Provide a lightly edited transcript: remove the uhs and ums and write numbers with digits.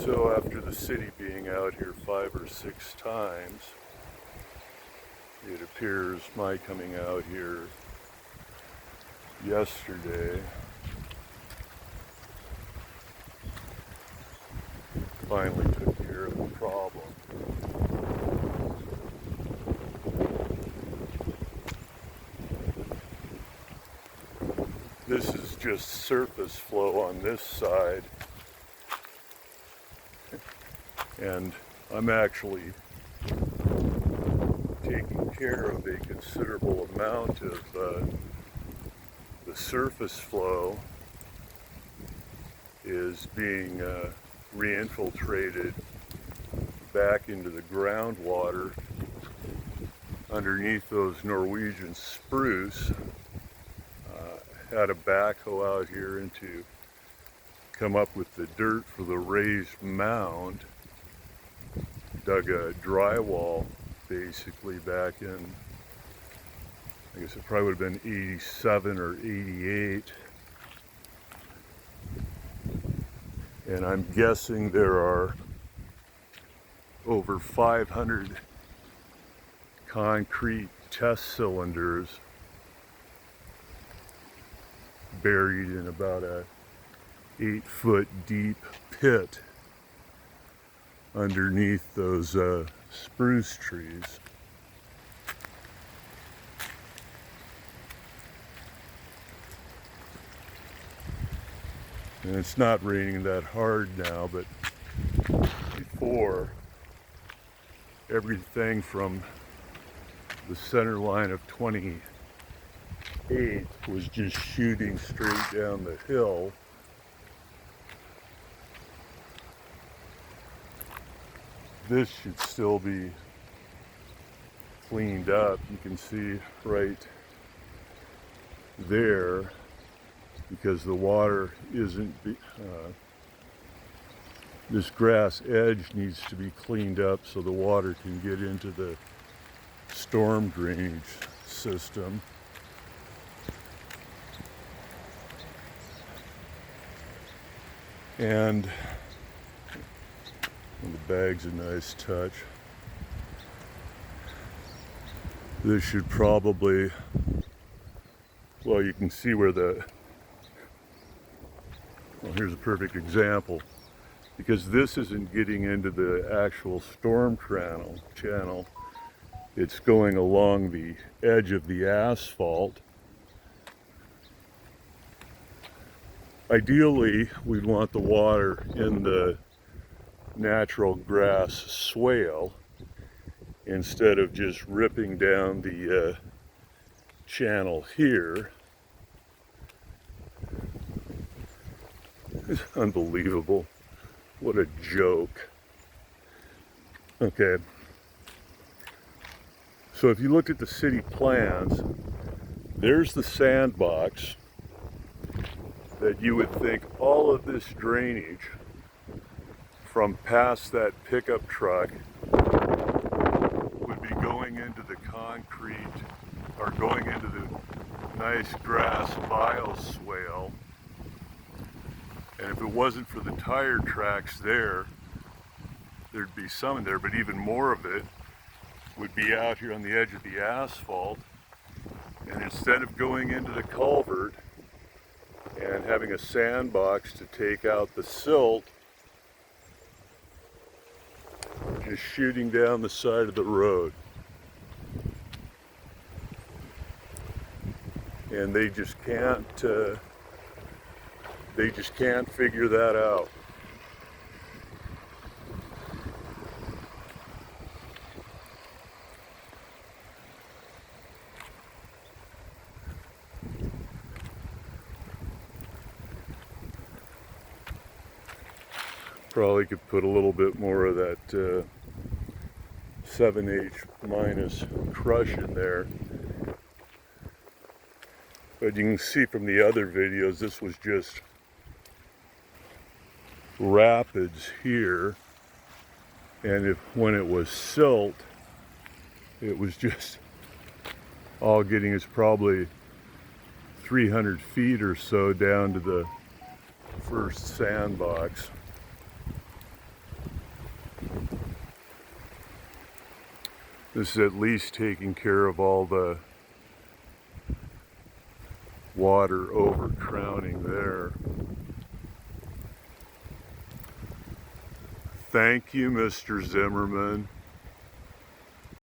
So after the city being out here 5 or 6 times, it appears my coming out here yesterday finally took care of the problem. This is just surface flow on this side, and I'm actually taking care of a considerable amount of the surface flow is being re-infiltrated back into the groundwater underneath those Norwegian spruce. Had a backhoe out here and to come up with the dirt for the raised mound. Dug a drywall basically back in, I guess it probably would have been 87 or 88. And I'm guessing there are over 500 concrete test cylinders buried in about a 8-foot deep pit underneath those spruce trees. And it's not raining that hard now, but before, everything from the center line of 28 was just shooting straight down the hill. This should still be cleaned up. You can see right there, because the water isn't, this grass edge needs to be cleaned up so the water can get into the storm drainage system. And the bag's a nice touch. This should probably, well, you can see where well, here's a perfect example. Because this isn't getting into the actual storm channel, it's going along the edge of the asphalt. Ideally, we'd want the water in the natural grass swale instead of just ripping down the channel here. It's unbelievable. What a joke. Okay. So if you look at the city plans, there's the sandbox that you would think all of this drainage from past that pickup truck would be going into the concrete or going into the nice grass bioswale. And if it wasn't for the tire tracks there, there'd be some in there, but even more of it would be out here on the edge of the asphalt. And instead of going into the culvert and having a sandbox to take out the silt, just shooting down the side of the road. And they just can't figure that out. Probably could put a little bit more of that 7H minus crush in there. But you can see from the other videos, this was just rapids here. And when it was silt, it was just all getting us probably 300 feet or so down to the first sandbox. This is at least taking care of all the water overcrowding there. Thank you, Mr. Zimmerman.